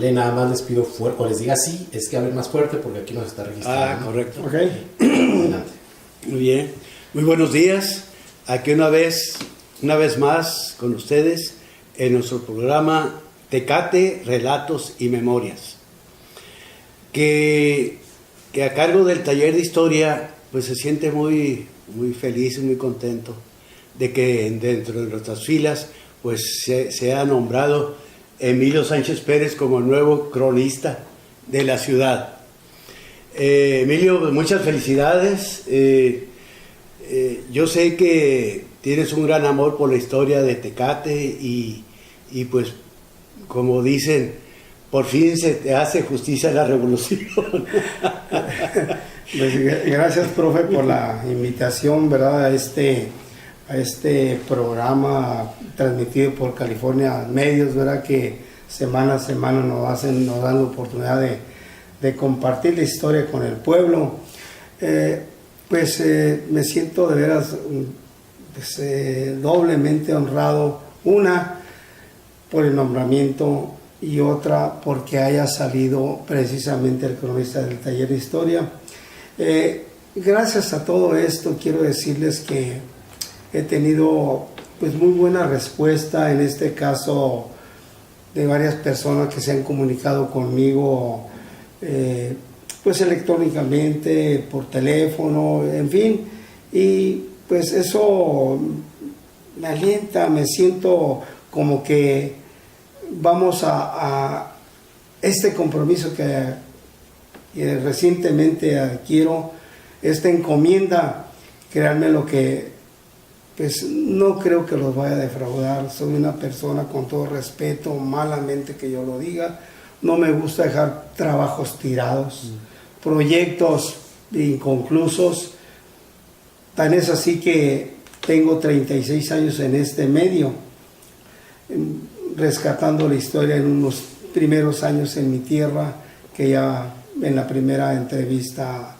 hable, nada más les pido fuerte, o les diga sí, es que hablen más fuerte porque aquí nos está registrando. Correcto. Ok. Adelante. Muy bien. Muy buenos días. Aquí una vez más con ustedes en nuestro programa Tecate, Relatos y Memorias. Que a cargo del taller de historia, pues se siente muy feliz y muy contento de que dentro de nuestras filas pues se ha nombrado Emilio Sánchez Pérez como el nuevo cronista de la ciudad. Emilio, muchas felicidades. Yo sé que tienes un gran amor por la historia de Tecate y pues, como dicen, por fin se te hace justicia la revolución. Pues, gracias, profe, por la invitación, ¿verdad? A este programa transmitido por California Medios, ¿verdad? Que semana a semana nos dan la oportunidad de compartir la historia con el pueblo. Me siento de veras doblemente honrado, una por el nombramiento y otra porque haya salido precisamente el cronista del taller de historia. Gracias a todo esto quiero decirles que he tenido pues muy buena respuesta, en este caso de varias personas que se han comunicado conmigo pues electrónicamente, por teléfono, en fin, y pues eso me alienta, me siento como que vamos a este compromiso que recientemente adquiero, esta encomienda, créanme lo que pues no creo que los vaya a defraudar. Soy una persona, con todo respeto, malamente que yo lo diga, no me gusta dejar trabajos tirados, proyectos inconclusos. Tan es así que tengo 36 años en este medio, rescatando la historia en unos primeros años en mi tierra, que ya en la primera entrevista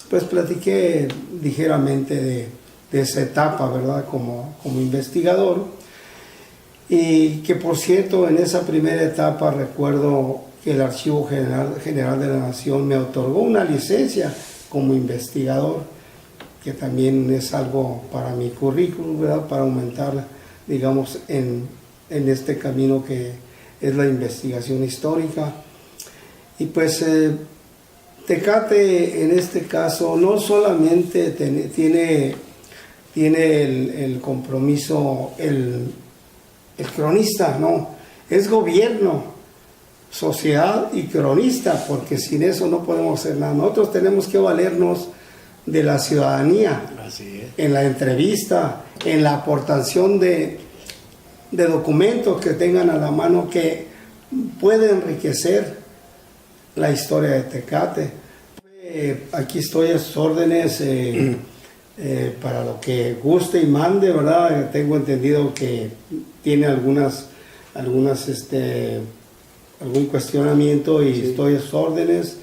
pues platiqué ligeramente de esa etapa, ¿verdad? Como investigador. Y que, por cierto, en esa primera etapa recuerdo que el Archivo General de la Nación me otorgó una licencia como investigador, que también es algo para mi currículum, ¿verdad? Para aumentar, digamos, en este camino que es la investigación histórica. Y pues Tecate, en este caso, no solamente tiene el compromiso el cronista, no, es gobierno, sociedad y cronista, porque sin eso no podemos hacer nada. Nosotros tenemos que valernos de la ciudadanía. Así es. En la entrevista, en la aportación de documentos que tengan a la mano que puede enriquecer la historia de Tecate. Aquí estoy a sus órdenes para lo que guste y mande, ¿verdad? Tengo entendido que tiene algún cuestionamiento y sí, estoy a sus órdenes.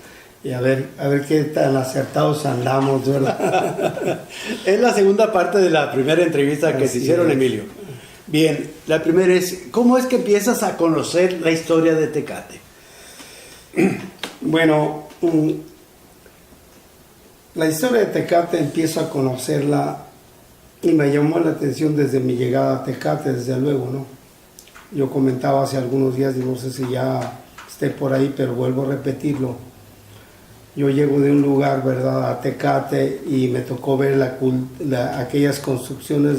Y a ver qué tan acertados andamos, ¿verdad? Es la segunda parte de la primera entrevista que se hicieron, Emilio. Bien, la primera es, ¿cómo es que empiezas a conocer la historia de Tecate? Bueno, la historia de Tecate empiezo a conocerla y me llamó la atención desde mi llegada a Tecate, desde luego, ¿no? Yo comentaba hace algunos días, y no sé si ya esté por ahí, pero vuelvo a repetirlo. Yo llego de un lugar, ¿verdad?, a Tecate, y me tocó ver aquellas construcciones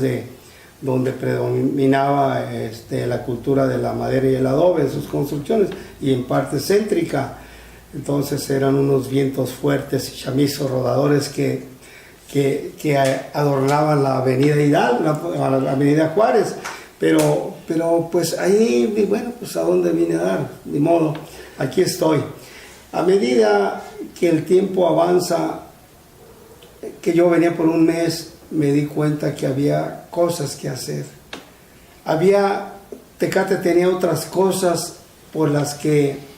donde predominaba la cultura de la madera y el adobe en sus construcciones, y en parte céntrica. Entonces eran unos vientos fuertes y chamizos rodadores que adornaban la avenida Hidalgo, la avenida Juárez. Pero pues ahí, bueno, pues a dónde vine a dar, ni modo, aquí estoy. A medida que el tiempo avanza, que yo venía por un mes, me di cuenta que había cosas que hacer. Tecate tenía otras cosas por las que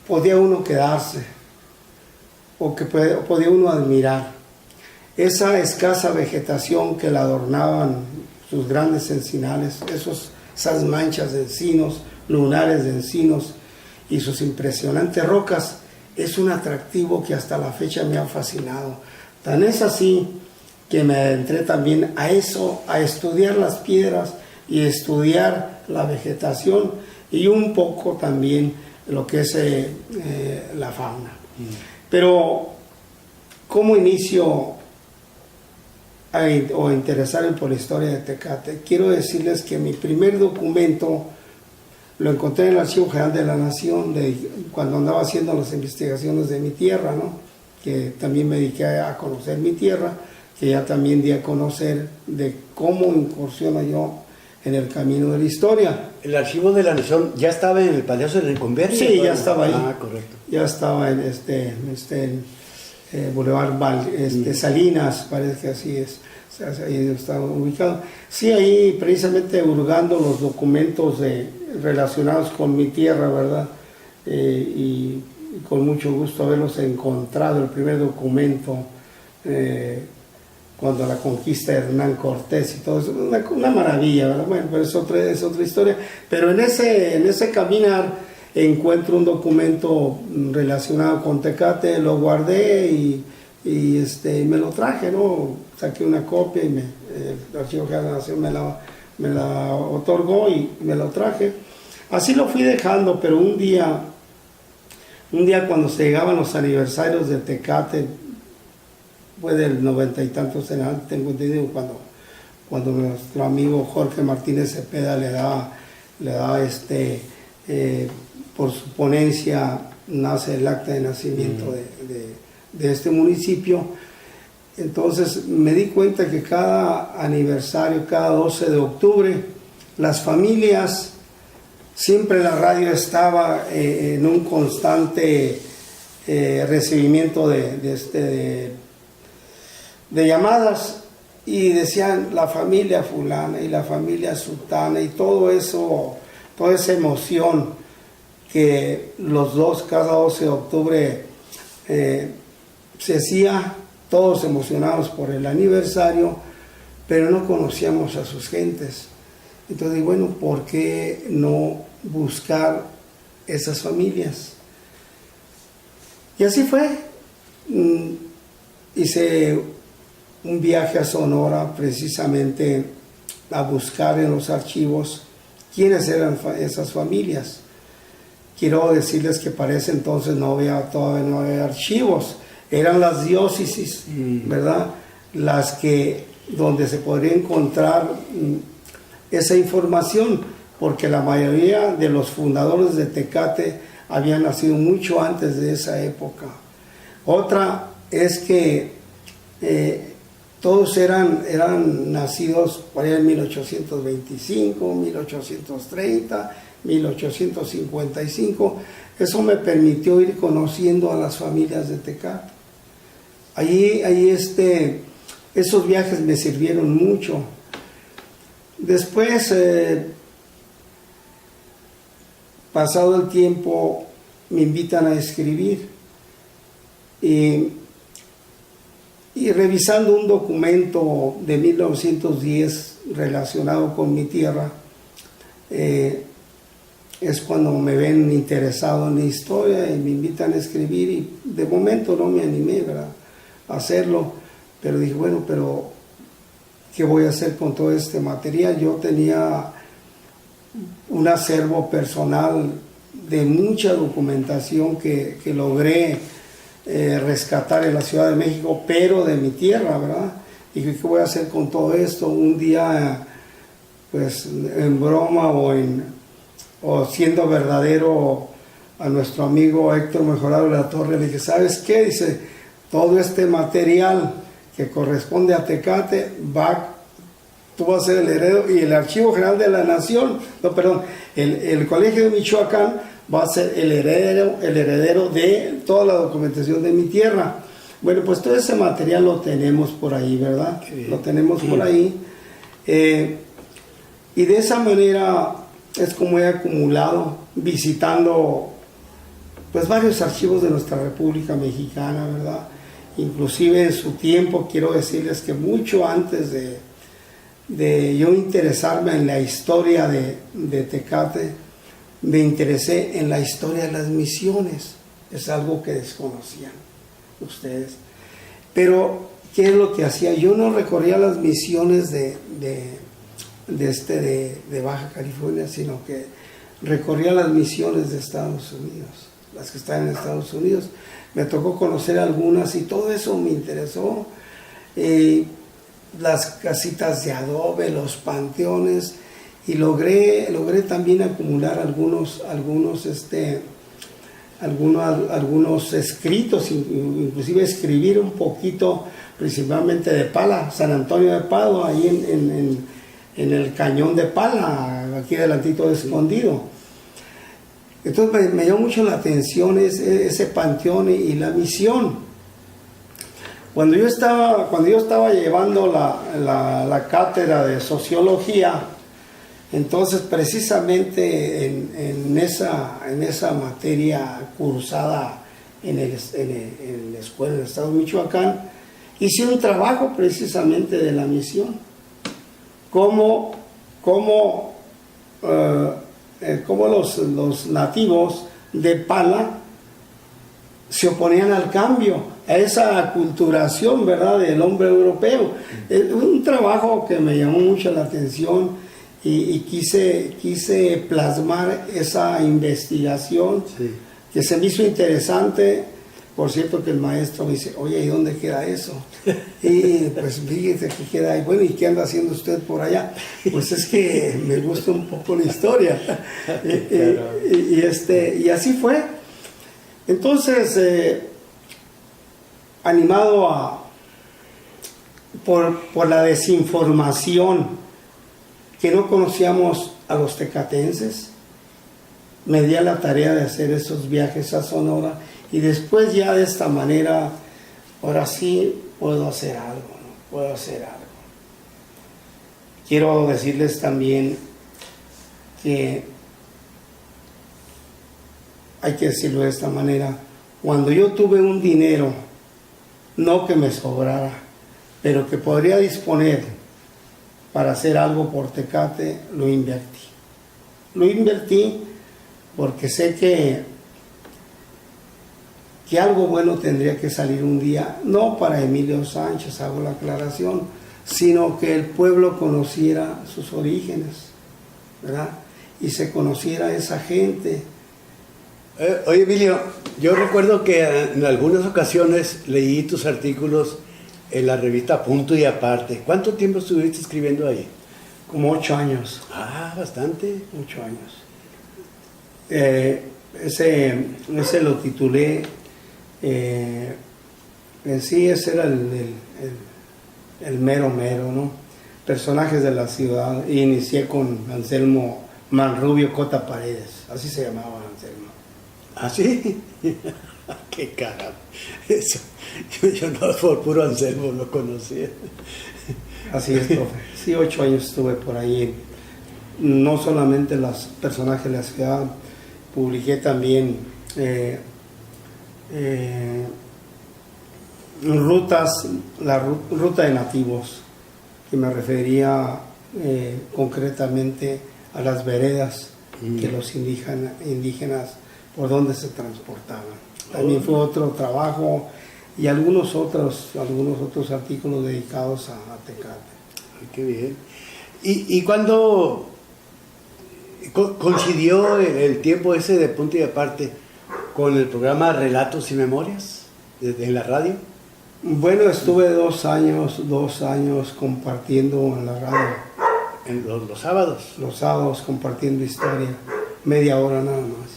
podía uno quedarse, o que podía uno admirar. Esa escasa vegetación que la adornaban, sus grandes encinales, esas manchas de encinos, lunares de encinos, y sus impresionantes rocas es un atractivo que hasta la fecha me ha fascinado. Tan es así que me adentré también a eso, a estudiar las piedras y estudiar la vegetación y un poco también lo que es la fauna. Pero, ¿cómo inicio o interesarme por la historia de Tecate? Quiero decirles que mi primer documento lo encontré en el Archivo General de la Nación, cuando andaba haciendo las investigaciones de mi tierra, ¿no? Que también me dediqué a conocer mi tierra, que ya también di a conocer de cómo incursiono yo en el camino de la historia. ¿El Archivo de la Nación ya estaba en el Palacio de la Inconversia? Sí, ya estaba ahí. Ah, correcto. Ya estaba en Boulevard Salinas, parece que así es. O sea, ahí estaba ubicado. Sí, ahí precisamente hurgando los documentos relacionados con mi tierra, ¿verdad? Y con mucho gusto haberlos encontrado. El primer documento, cuando la conquista de Hernán Cortés y todo eso, una maravilla, ¿verdad? Bueno, pero es otra historia. Pero en ese caminar encuentro un documento relacionado con Tecate, lo guardé y me lo traje, ¿no? Saqué una copia y el Archivo General de la Nación me la otorgó y me lo traje. Así lo fui dejando, pero un día cuando se llegaban los aniversarios de Tecate, fue del 90 y tantos en adelante, tengo entendido, cuando nuestro amigo Jorge Martínez Cepeda le da por su ponencia, nace el acta de nacimiento de este municipio. Entonces me di cuenta que cada aniversario, cada 12 de octubre, las familias, siempre la radio estaba en un constante recibimiento de llamadas, y decían la familia fulana y la familia sultana y todo eso, toda esa emoción que cada 12 de octubre se hacía, todos emocionados por el aniversario, pero no conocíamos a sus gentes. Entonces, bueno, ¿por qué no buscar esas familias? Y así fue. Hice un viaje a Sonora precisamente a buscar en los archivos quiénes eran esas familias. Quiero decirles que para ese entonces todavía no había archivos, eran las diócesis, ¿verdad? Donde se podría encontrar esa información, porque la mayoría de los fundadores de Tecate habían nacido mucho antes de esa época. Otra es que todos eran nacidos por allá en 1825, 1830, 1855. Eso me permitió ir conociendo a las familias de Tecate. Esos viajes me sirvieron mucho. Después, pasado el tiempo, me invitan a escribir y revisando un documento de 1910 relacionado con mi tierra, es cuando me ven interesado en la historia y me invitan a escribir, y de momento no me animé, ¿verdad?, a hacerlo, pero dije, bueno, pero ¿qué voy a hacer con todo este material? Yo tenía un acervo personal de mucha documentación que logré rescatar en la Ciudad de México, pero de mi tierra, ¿verdad? Y dije, ¿qué voy a hacer con todo esto? Un día, pues en broma o siendo verdadero, a nuestro amigo Héctor Mejorado de la Torre le dije, ¿sabes qué? Dice, todo este material que corresponde a Tecate tú vas a ser el heredero, y el Archivo General de la Nación, el Colegio de Michoacán va a ser el heredero de toda la documentación de mi tierra. Bueno, pues todo ese material lo tenemos por ahí, ¿verdad? Sí. Lo tenemos por ahí. Y de esa manera es como he acumulado, visitando pues varios archivos de nuestra República Mexicana, ¿verdad? Inclusive en su tiempo, quiero decirles que mucho antes de yo interesarme en la historia de Tecate, me interesé en la historia de las misiones. Es algo que desconocían ustedes. Pero, ¿qué es lo que hacía? Yo no recorría las misiones de Baja California, sino que recorría las misiones de Estados Unidos, las que están en Estados Unidos. Me tocó conocer algunas y todo eso me interesó. Las casitas de adobe, los panteones, y logré también acumular algunos escritos, inclusive escribir un poquito, principalmente de Pala, San Antonio de Padua, ahí en el cañón de Pala, aquí delantito de Escondido. Entonces me llamó mucho la atención ese panteón y la misión. Cuando yo estaba llevando la cátedra de sociología, entonces precisamente en esa materia cursada en la escuela del estado de Michoacán, hice un trabajo precisamente de la misión. Cómo los nativos de Pala se oponían al cambio, a esa aculturación, ¿verdad?, del hombre europeo. Es un trabajo que me llamó mucho la atención y quise plasmar esa investigación, sí, que se me hizo interesante. Por cierto que el maestro me dice, oye, ¿y dónde queda eso? Y pues fíjate que queda ahí. Bueno, ¿y qué anda haciendo usted por allá? Pues es que me gusta un poco la historia. Y así fue. Entonces, animado por la desinformación, que no conocíamos a los tecatenses, me di a la tarea de hacer esos viajes a Sonora. Y después ya de esta manera, ahora sí puedo hacer algo, ¿no? Puedo hacer algo. Quiero decirles también que, hay que decirlo de esta manera, cuando yo tuve un dinero, no que me sobrara, pero que podría disponer para hacer algo por Tecate, lo invertí. Lo invertí porque sé que algo bueno tendría que salir un día, no para Emilio Sánchez, hago la aclaración, sino que el pueblo conociera sus orígenes, ¿verdad? Y se conociera esa gente. Oye, Emilio, yo recuerdo que en algunas ocasiones leí tus artículos en la revista Punto y Aparte. ¿Cuánto tiempo estuviste escribiendo ahí? Como 8 años. Ah, bastante. 8 años. Ese lo titulé, en sí ese era el mero, ¿no? Personajes de la ciudad. Y inicié con Anselmo Manrubio Cota Paredes, así se llamaba Anselmo. ¿Ah, sí? ¡Qué caramba! Eso, yo no, por puro Anselmo lo conocía. Así es, profe. Sí, 8 años estuve por ahí. No solamente los personajes de la ciudad, publiqué también la ruta de nativos, que me refería concretamente a las veredas que los indígenas por donde se transportaban. También fue otro trabajo y algunos otros artículos dedicados a Tecate. Ay, qué bien. ¿Y cuándo coincidió el tiempo ese de Punto y Aparte con el programa Relatos y Memorias en la radio? Bueno, estuve 2 años compartiendo en la radio. ¿En los sábados? Los sábados compartiendo historia, media hora nada más.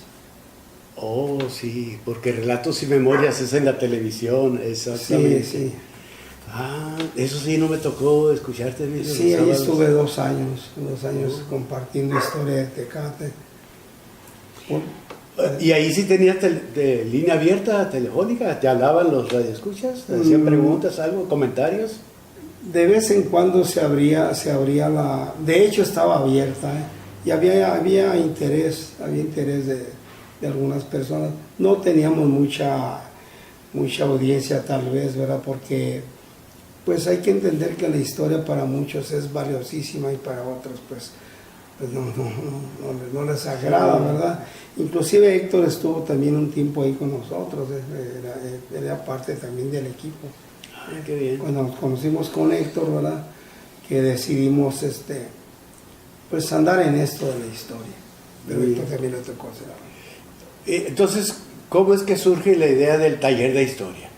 Oh, sí, porque Relatos y Memorias es en la televisión, exactamente. Sí, sí. Ah, eso sí, no me tocó escucharte. Sí, ahí estuve 2 años compartiendo historia de Tecate. ¿Y ahí sí tenías línea abierta, telefónica? ¿Te hablaban los radioescuchas? ¿Te hacían preguntas, algo, comentarios? De vez en cuando se abría la... De hecho estaba abierta, y había interés de algunas personas. No teníamos mucha audiencia tal vez, ¿verdad? Porque pues hay que entender que la historia para muchos es valiosísima y para otros pues pues no les agrada, ¿verdad? Inclusive Héctor estuvo también un tiempo ahí con nosotros, era parte también del equipo. Qué bien. Cuando nos conocimos con Héctor, ¿verdad? Que decidimos pues andar en esto de la historia. Pero Héctor también le tocó hacer algo. Entonces, ¿cómo es que surge la idea del taller de historia?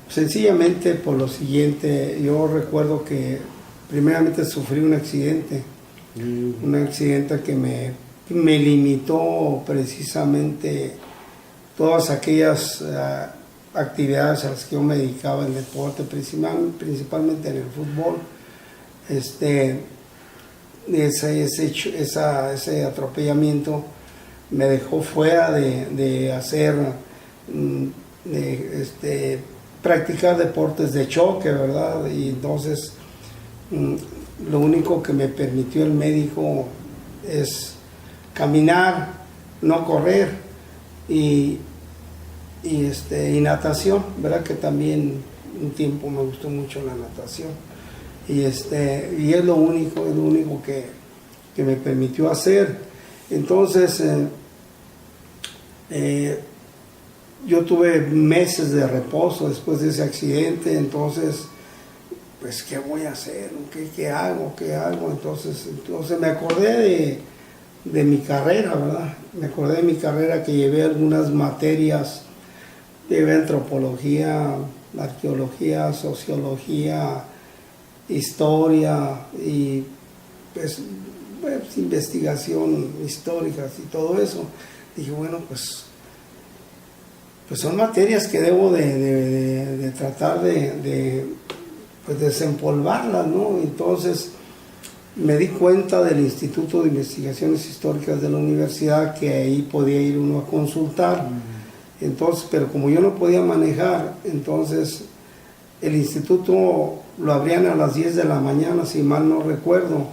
Sencillamente por lo siguiente, yo recuerdo que primeramente sufrí un accidente que me limitó precisamente todas aquellas actividades a las que yo me dedicaba en deporte, principalmente en el fútbol. Ese atropellamiento me dejó fuera de hacer, practicar deportes de choque, ¿verdad? Y entonces lo único que me permitió el médico es caminar, no correr y natación, ¿verdad? Que también un tiempo me gustó mucho la natación. Y es lo único que me permitió hacer. Entonces, yo tuve meses de reposo después de ese accidente, entonces, pues, ¿qué voy a hacer? ¿Qué hago? Entonces me acordé de mi carrera, ¿verdad? Me acordé de mi carrera, que llevé algunas materias, llevé antropología, arqueología, sociología, historia y pues investigación histórica y todo eso. Dije, bueno, pues son materias que debo de tratar de desempolvarlas, ¿no? Entonces me di cuenta del Instituto de Investigaciones Históricas de la universidad, que ahí podía ir uno a consultar. Entonces, pero como yo no podía manejar, entonces el instituto lo abrían a las 10 de la mañana, si mal no recuerdo.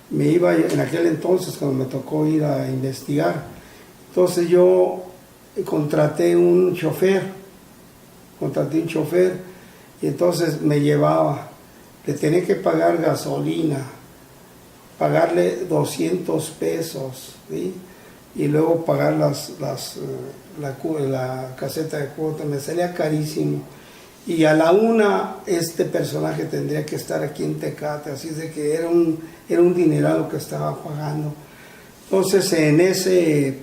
Me iba en aquel entonces, cuando me tocó ir a investigar. Entonces yo contraté un chofer y entonces me llevaba. Le tenía que pagar gasolina, pagarle 200 pesos, ¿sí? Y luego pagar la caseta de cuota. Me salía carísimo. Y a la 1 este personaje tendría que estar aquí en Tecate, así de que era un dineral lo que estaba pagando. Entonces en ese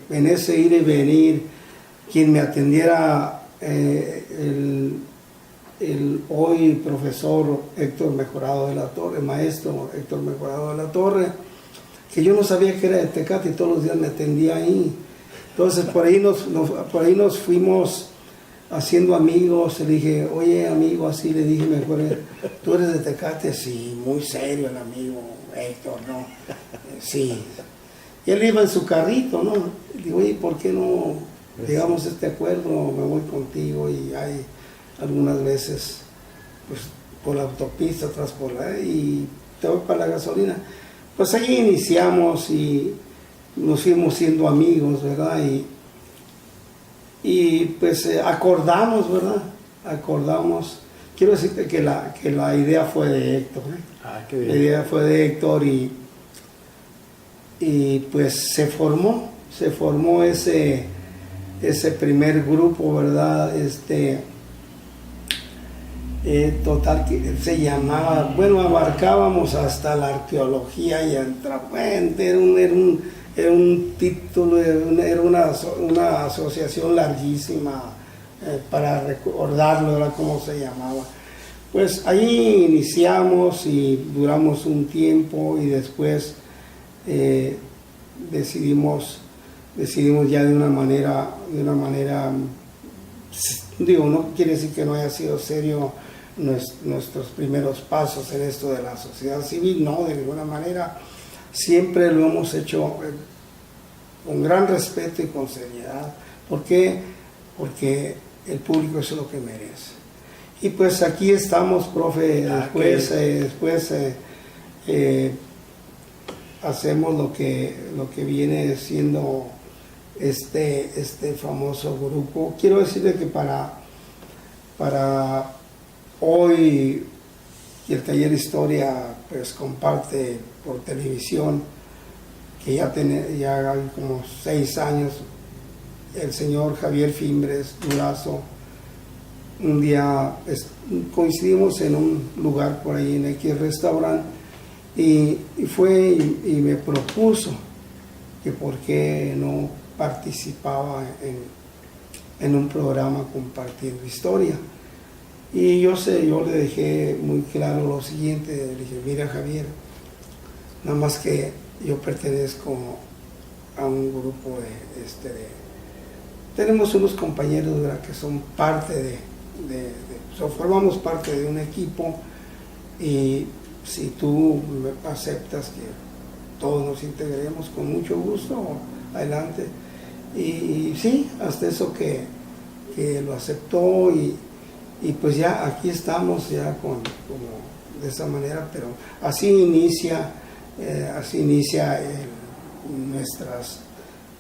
ir y venir, quien me atendiera, el hoy profesor Héctor Mejorado de la Torre, maestro Héctor Mejorado de la Torre, que yo no sabía que era de Tecate y todos los días me atendía ahí. Entonces por ahí nos fuimos haciendo amigos. Le dije, oye amigo, así le dije, me acuerdo, ¿tú eres de Tecate? Sí, muy serio el amigo Héctor, ¿no? Sí. Y él iba en su carrito, ¿no? Le digo, oye, ¿por qué no llegamos a este acuerdo? Me voy contigo y hay algunas veces, pues, por la autopista, atrás por y te voy para la gasolina. Pues allí iniciamos y nos fuimos siendo amigos, ¿verdad? Y pues acordamos, ¿verdad? Quiero decirte que la idea fue de Héctor, ¿eh? Qué bien. La idea fue de Héctor y pues se formó ese primer grupo, ¿verdad? Total, que se llamaba, bueno, abarcábamos hasta la arqueología y antropoente, era un título, era una asociación larguísima, para recordarlo, era cómo se llamaba. Pues ahí iniciamos y duramos un tiempo y después decidimos ya de una manera, digo, no quiere decir que no haya sido serio nuestros primeros pasos en esto de la sociedad civil, no, de ninguna manera. Siempre lo hemos hecho con gran respeto y con seriedad. ¿Por qué? Porque el público es lo que merece. Y pues aquí estamos, profe, después hacemos lo que viene siendo este famoso grupo. Quiero decirle que para hoy, y el taller de historia pues comparte por televisión que ya hay como 6 años, el señor Javier Fimbres Durazo, un día coincidimos en un lugar por ahí en X restaurante y fue y me propuso que por qué no participaba en un programa compartiendo historia. Y yo le dejé muy claro lo siguiente, le dije, mira Javier, nada más que yo pertenezco a un grupo tenemos unos compañeros, ¿verdad?, que son parte formamos parte de un equipo, y si tú aceptas que todos nos integremos, con mucho gusto, adelante. Y sí, hasta eso que lo aceptó, y pues ya aquí estamos ya como de esa manera, pero así inicia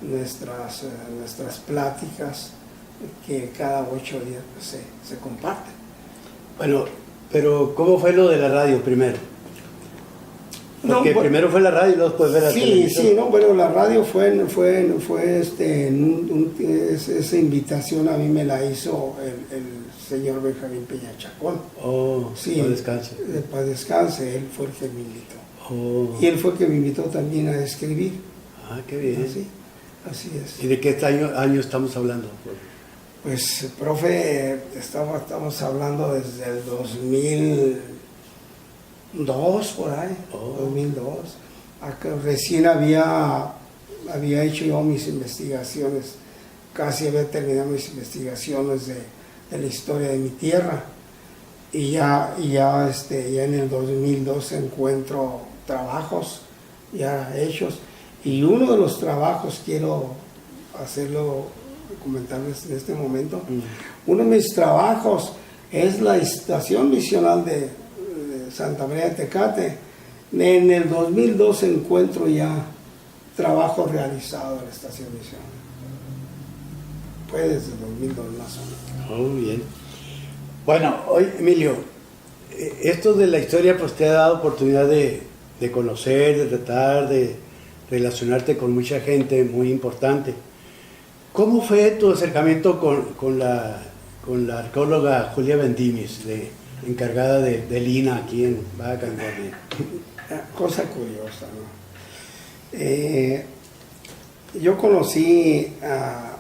nuestras pláticas, que cada 8 días pues, se comparten. Bueno, pero ¿cómo fue lo de la radio primero? Porque primero fue la radio y luego después fue la televisión. Sí, no, pero la radio fue esa invitación a mí me la hizo el señor Benjamín Peña Chacón. Oh, sí, paz descanse. Paz descanse, él fue el que me invitó. Oh. Y él fue el que me invitó también a escribir. Ah, qué bien. Así es. ¿Y de qué año estamos hablando? Pues, profe, estamos hablando desde el 2002, por ahí, 2002. Acá recién había hecho yo mis investigaciones, casi había terminado mis investigaciones de la historia de mi tierra. Y ya en el 2002 encuentro trabajos ya hechos. Y uno de los trabajos, quiero comentarles en este momento, uno de mis trabajos es la estación misional de Santa María de Tecate. En el 2002 encuentro ya trabajo realizado en la estación misional. Fue desde el 2002 más o menos. Muy bien. Bueno, hoy, Emilio, esto de la historia pues te ha dado oportunidad de conocer, de tratar, de relacionarte con mucha gente muy importante. ¿Cómo fue tu acercamiento con la arqueóloga Julia Bendimes, encargada del INA aquí en Baja California? Cosa curiosa, ¿no? Yo conocí a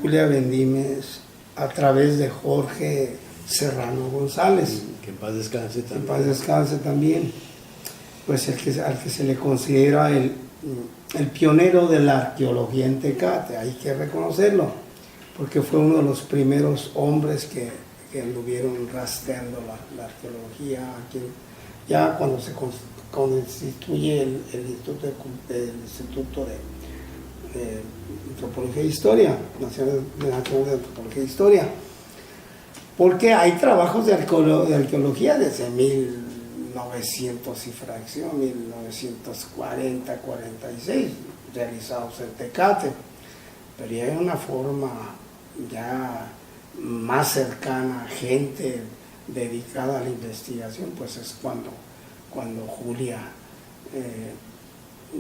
Julia Bendimes a través de Jorge Serrano González. Que en paz descanse también. En paz descanse también. Pues al que se le considera el pionero de la arqueología en Tecate, hay que reconocerlo, porque fue uno de los primeros hombres que anduvieron rastreando la arqueología aquí. Ya cuando se constituye el Instituto de Antropología e Historia, Nacional de Antropología e Historia, porque hay trabajos de arqueología desde 1900 y fracción, 1940, 46, realizados en Tecate, pero ya hay una forma ya más cercana a gente dedicada a la investigación, pues es cuando Julia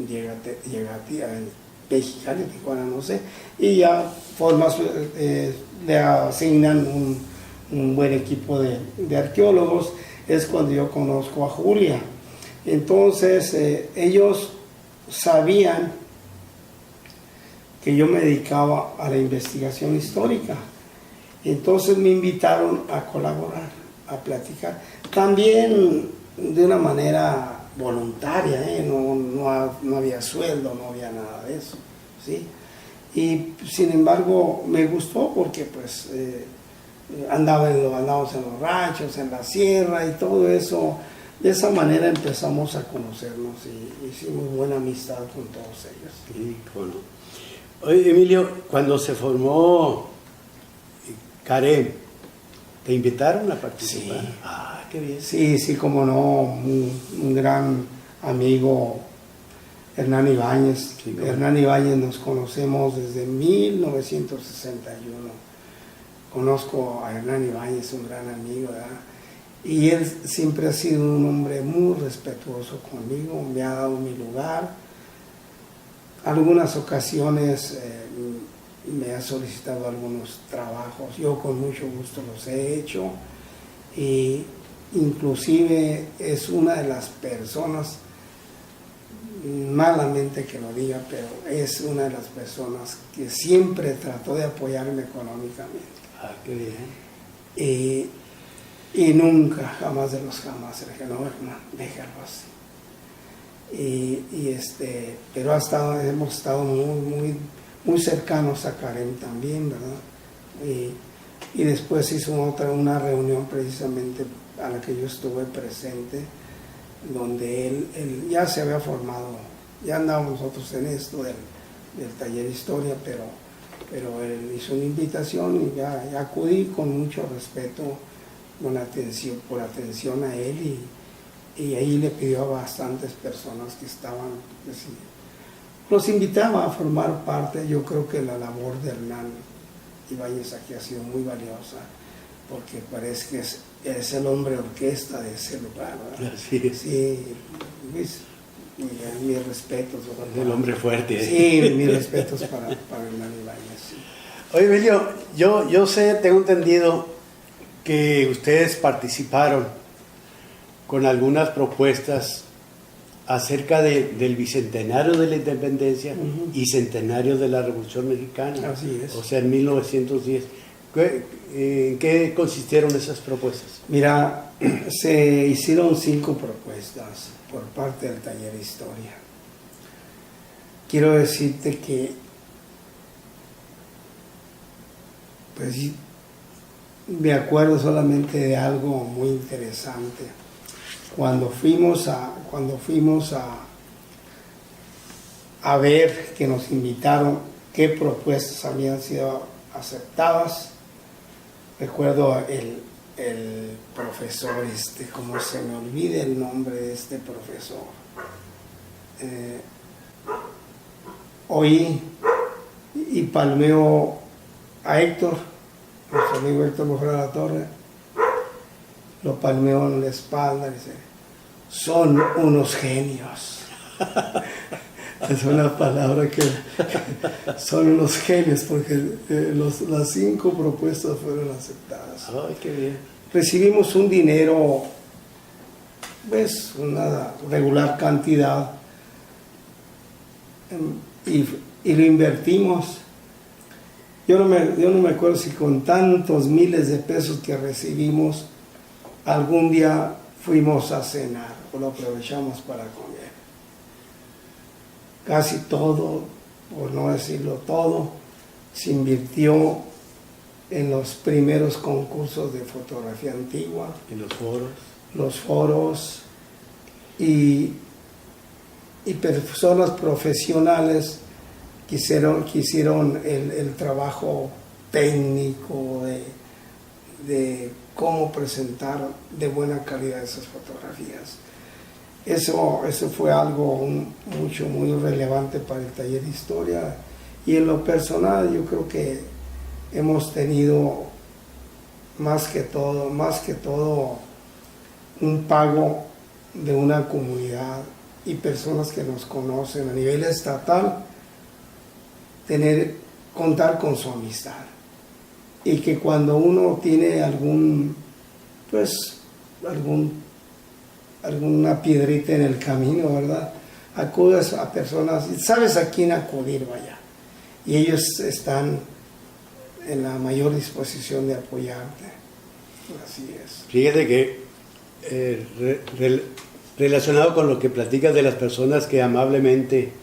llega a Mexicali, Tijuana, no sé, y ya le asignan un buen equipo de arqueólogos. Es cuando yo conozco a Julia. Entonces ellos sabían que yo me dedicaba a la investigación histórica. Entonces me invitaron a colaborar, a platicar. También de una manera voluntaria, no había sueldo, no había nada de eso, ¿sí? Y sin embargo me gustó porque pues andábamos en los ranchos, en la sierra y todo eso. De esa manera empezamos a conocernos y hicimos buena amistad con todos ellos. Sí, bueno. Oye, Emilio, cuando se formó CAREM, ¿te invitaron a participar? Sí. Ah, qué bien. Sí, como no, un gran amigo, Hernán Ibáñez. Sí, Hernán Ibáñez nos conocemos desde 1961. Conozco a Hernán Ibáñez, un gran amigo, ¿verdad? Y él siempre ha sido un hombre muy respetuoso conmigo, me ha dado mi lugar, algunas ocasiones me ha solicitado algunos trabajos, yo con mucho gusto los he hecho, y inclusive es una de las personas, malamente que lo diga, pero es una de las personas que siempre trató de apoyarme económicamente. Ah, qué bien. Y nunca, jamás de los jamás, le dije, no, hermano, déjalo así. Pero hemos estado muy cercanos a Karen también, ¿verdad? Y después hizo una reunión precisamente a la que yo estuve presente, donde él ya se había formado, ya andábamos nosotros en esto del taller de historia, pero él hizo una invitación y ya acudí con mucho respeto, por atención a él, y ahí le pidió a bastantes personas que estaban, pues, los invitaba a formar parte. Yo creo que la labor de Hernán Ibáñez aquí ha sido muy valiosa, porque parece que es el hombre orquesta de ese lugar, ¿verdad? Así es. Sí, mis respetos. El hombre fuerte. Sí, mis respetos para Hernán Ibáñez. Sí. Oye, Emilio, yo sé, tengo entendido que ustedes participaron con algunas propuestas acerca del bicentenario de la independencia y centenario de la Revolución Mexicana. Así es. O sea, en 1910. ¿En qué consistieron esas propuestas? Mira, se hicieron 5 propuestas por parte del taller de historia. Quiero decirte que, pues, me acuerdo solamente de algo muy interesante. Cuando fuimos a ver, que nos invitaron, qué propuestas habían sido aceptadas, recuerdo el profesor, como se me olvida el nombre de este profesor, oí y palmeo a Héctor, nuestro amigo Héctor Mejora de la Torre, lo palmeó en la espalda y dice, son unos genios. Es una palabra que son unos genios, porque las 5 propuestas fueron aceptadas. Ay, qué bien. Recibimos un dinero, pues una regular cantidad, y lo invertimos. Yo no me acuerdo si con tantos miles de pesos que recibimos, algún día fuimos a cenar o lo aprovechamos para comer. Casi todo, por no decirlo todo, se invirtió en los primeros concursos de fotografía antigua. En los foros. Los foros y personas profesionales que hicieron el trabajo técnico de cómo presentar de buena calidad esas fotografías. Eso fue algo muy relevante para el taller de historia, y en lo personal yo creo que hemos tenido más que todo un pago de una comunidad y personas que nos conocen a nivel estatal, contar con su amistad, y que cuando uno tiene alguna piedrita en el camino, ¿verdad? Acudes a personas, sabes a quién acudir, vaya, y ellos están en la mayor disposición de apoyarte. Así es. Fíjate que relacionado con lo que platicas de las personas que amablemente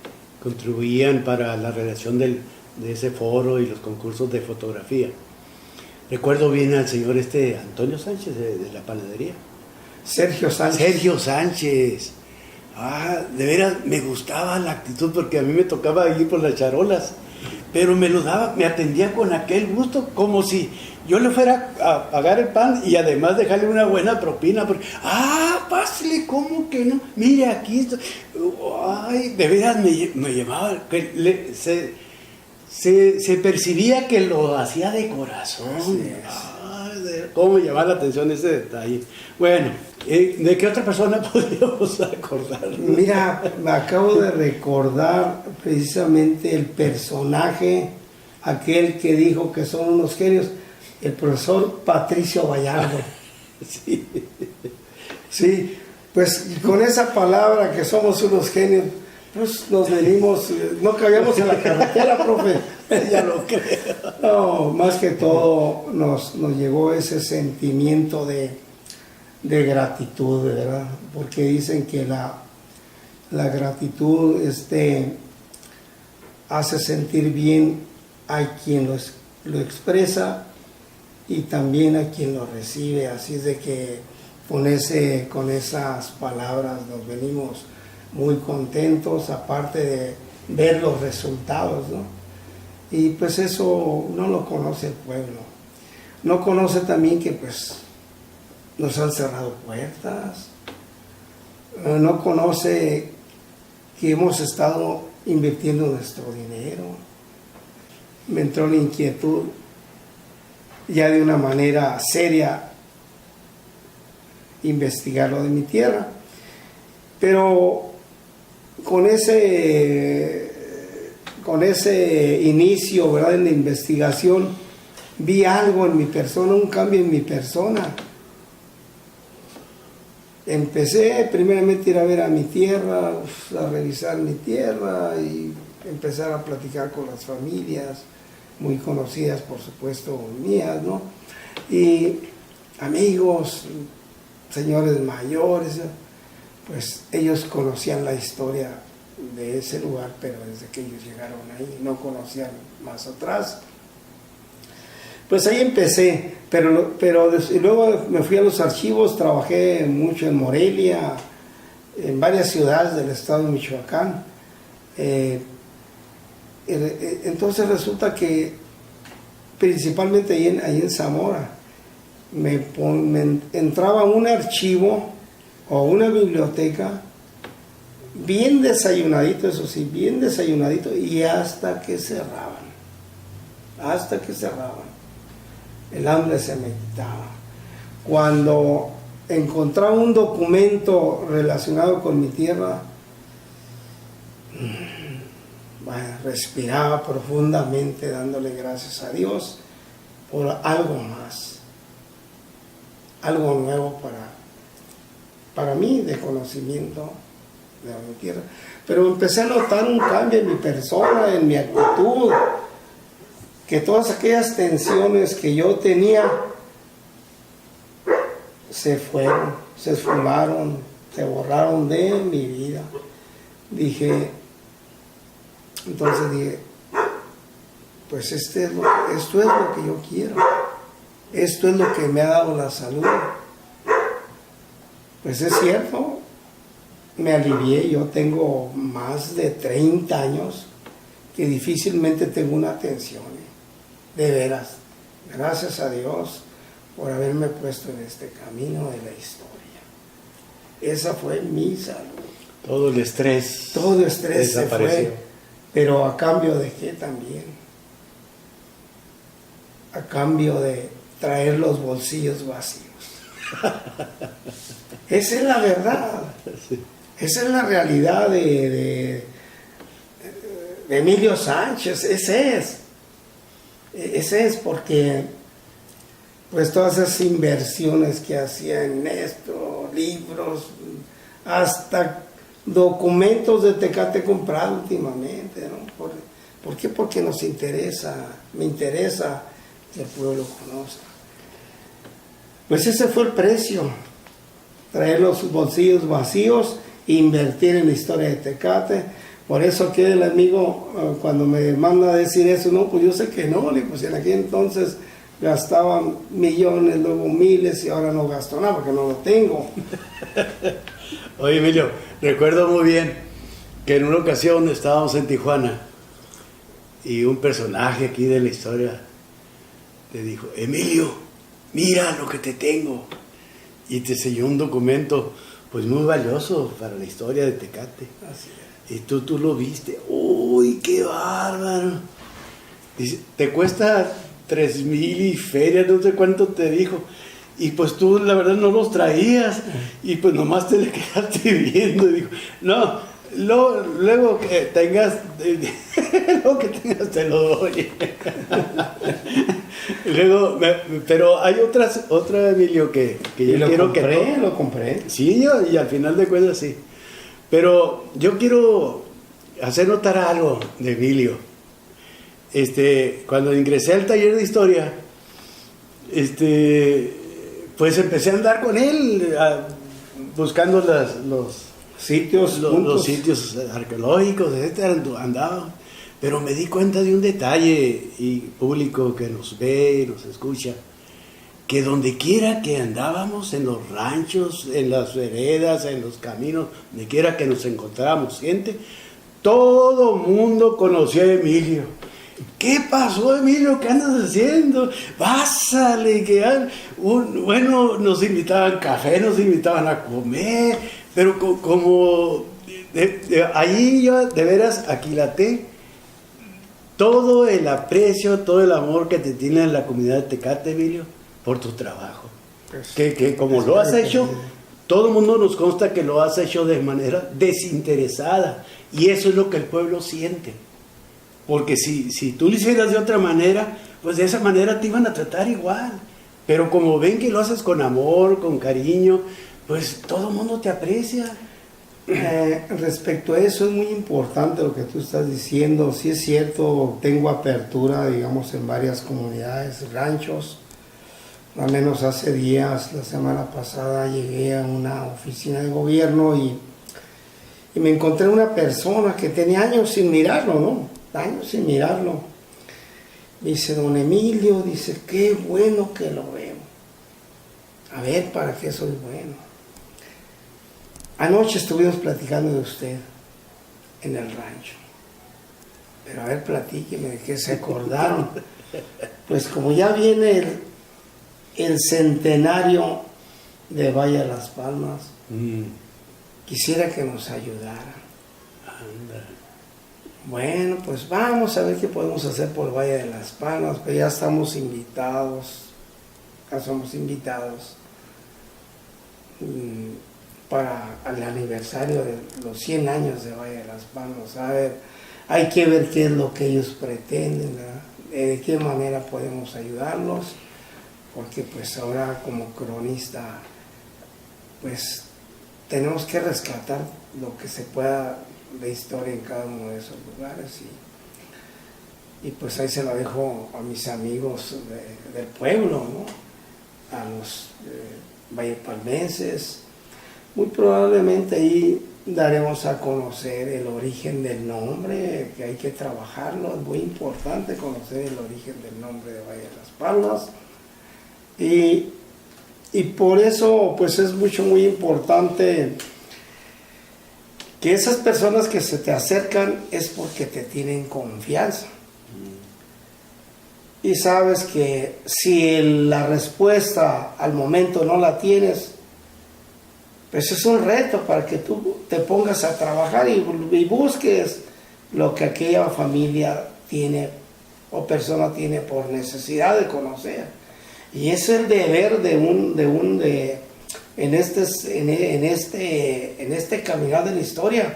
contribuían para la redacción de ese foro y los concursos de fotografía, recuerdo bien al señor Antonio Sánchez de la panadería. Sergio Sánchez. De veras me gustaba la actitud, porque a mí me tocaba ir por las charolas, pero me atendía con aquel gusto, como si yo le fuera a pagar el pan y además dejarle una buena propina, porque, pásale, ¿cómo que no? Mire, aquí está. Ay, de veras me llevaba, se percibía que lo hacía de corazón. Así es. cómo me llamaba la atención ese detalle. Bueno, ¿de qué otra persona podríamos acordar? Mira, me acabo de recordar precisamente el personaje, aquel que dijo que son unos genios, el profesor Patricio Vallardo. Sí. Sí, pues con esa palabra que somos unos genios, pues nos venimos, no cabíamos en la carretera, profe. Ya lo creo. No, más que todo nos llegó ese sentimiento de gratitud, ¿verdad? Porque dicen que la gratitud hace sentir bien a quien lo expresa y también a quien lo recibe. Así es de que con esas palabras nos venimos muy contentos, aparte de ver los resultados, ¿no? Y pues eso no lo conoce el pueblo. No conoce también que pues nos han cerrado puertas. No conoce que hemos estado invirtiendo nuestro dinero. Me entró la inquietud ya de una manera seria investigar lo de mi tierra. Pero con ese inicio, ¿verdad?, en la investigación, vi algo en mi persona, un cambio en mi persona. Empecé primeramente a ir a ver a mi tierra, a revisar mi tierra y empezar a platicar con las familias, muy conocidas, por supuesto, mías, ¿no? Y amigos, señores mayores, pues ellos conocían la historia de ese lugar, pero desde que ellos llegaron ahí no conocían más atrás. Pues ahí empecé, pero luego me fui a los archivos, trabajé mucho en Morelia, en varias ciudades del estado de Michoacán. Entonces resulta que principalmente ahí en Zamora me entraba un archivo o una biblioteca bien desayunadito, eso sí, bien desayunadito, y hasta que cerraban, el hambre se me quitaba. Cuando encontraba un documento relacionado con mi tierra, respiraba profundamente, dándole gracias a Dios por algo más, algo nuevo para mí, de conocimiento de mi tierra. Pero empecé a notar un cambio en mi persona, en mi actitud, que todas aquellas tensiones que yo tenía se fueron, se esfumaron, se borraron de mi vida. Entonces dije, pues esto es lo que yo quiero, esto es lo que me ha dado la salud. Pues es cierto, me alivié. Yo tengo más de 30 años que difícilmente tengo una tensión, de veras. Gracias a Dios por haberme puesto en este camino de la historia. Esa fue mi salud. Todo el estrés Se fue, pero a cambio de qué también. A cambio de traer los bolsillos vacíos. Esa es la verdad. Sí. Esa es la realidad de Emilio Sánchez. Ese es porque pues todas esas inversiones que hacía en esto, libros, hasta documentos de Tecate comprado últimamente, ¿no? ¿Por qué? Porque me interesa que el pueblo conozca. Pues ese fue el precio, traer los bolsillos vacíos, invertir en la historia de Tecate. Por eso que el amigo, cuando me manda a decir eso, no, pues yo sé que no, pues en aquel entonces gastaban millones, luego miles, y ahora no gasto nada porque no lo tengo. Oye, Emilio, recuerdo muy bien que en una ocasión estábamos en Tijuana y un personaje aquí de la historia te dijo, Emilio, mira lo que te tengo. Y te enseñó un documento pues muy valioso para la historia de Tecate. Así es. Y tú lo viste. ¡Uy, qué bárbaro! Dice, te cuesta 3,000 y ferias, no sé cuánto te dijo. Y pues tú la verdad no los traías y pues nomás te le quedaste viendo y dijo, no, luego que tengas, te lo doy. Luego, pero hay otra Emilio que yo quiero que... Lo compré. Sí, y al final de cuentas sí. Pero yo quiero hacer notar algo de Emilio. Cuando ingresé al taller de historia, pues empecé a andar con él, buscando los sitios arqueológicos, etcétera, andaba. Pero me di cuenta de un detalle y público que nos ve y nos escucha, que donde quiera que andábamos, en los ranchos, en las veredas, en los caminos, donde quiera que nos encontráramos gente, todo mundo conocía a Emilio. ¿Qué pasó, Emilio? ¿Qué andas haciendo? Pásale, bueno, nos invitaban a café, nos invitaban a comer, pero como ahí yo de veras aquilaté todo el aprecio, todo el amor que te tiene en la comunidad de Tecate, Emilio, por tu trabajo. Que como lo has hecho, todo el mundo nos consta que lo has hecho de manera desinteresada, y eso es lo que el pueblo siente. Porque si tú lo hicieras de otra manera, pues de esa manera te iban a tratar igual. Pero como ven que lo haces con amor, con cariño, pues todo el mundo te aprecia. Respecto a eso, es muy importante lo que tú estás diciendo. Sí es cierto, tengo apertura, digamos, en varias comunidades, ranchos. Al menos hace días, la semana pasada, llegué a una oficina de gobierno y me encontré una persona que tenía años sin mirarlo, ¿no? Años sin mirarlo. Dice, don Emilio, dice, qué bueno que lo veo. A ver, ¿para qué soy bueno? Anoche estuvimos platicando de usted en el rancho. Pero a ver, platíqueme de qué se acordaron. Pues como ya viene el centenario de Valle de las Palmas, quisiera que nos ayudara. Anda. Bueno, pues vamos a ver qué podemos hacer por Valle de las Palmas, pues ya estamos invitados, para el aniversario de los 100 años de Valle de las Palmas. A ver, hay que ver qué es lo que ellos pretenden, ¿verdad? De qué manera podemos ayudarlos, porque pues ahora como cronista, pues tenemos que rescatar lo que se pueda de historia en cada uno de esos lugares y pues ahí se lo dejo a mis amigos del pueblo, ¿no? A los vallepalmenses. Muy probablemente ahí daremos a conocer el origen del nombre, que hay que trabajarlo, es muy importante conocer el origen del nombre de Valle de las Palmas y por eso pues es muy importante que esas personas que se te acercan es porque te tienen confianza. Y sabes que si la respuesta al momento no la tienes, pues es un reto para que tú te pongas a trabajar y busques lo que aquella familia tiene o persona tiene por necesidad de conocer. Y es el deber en este caminar de la historia,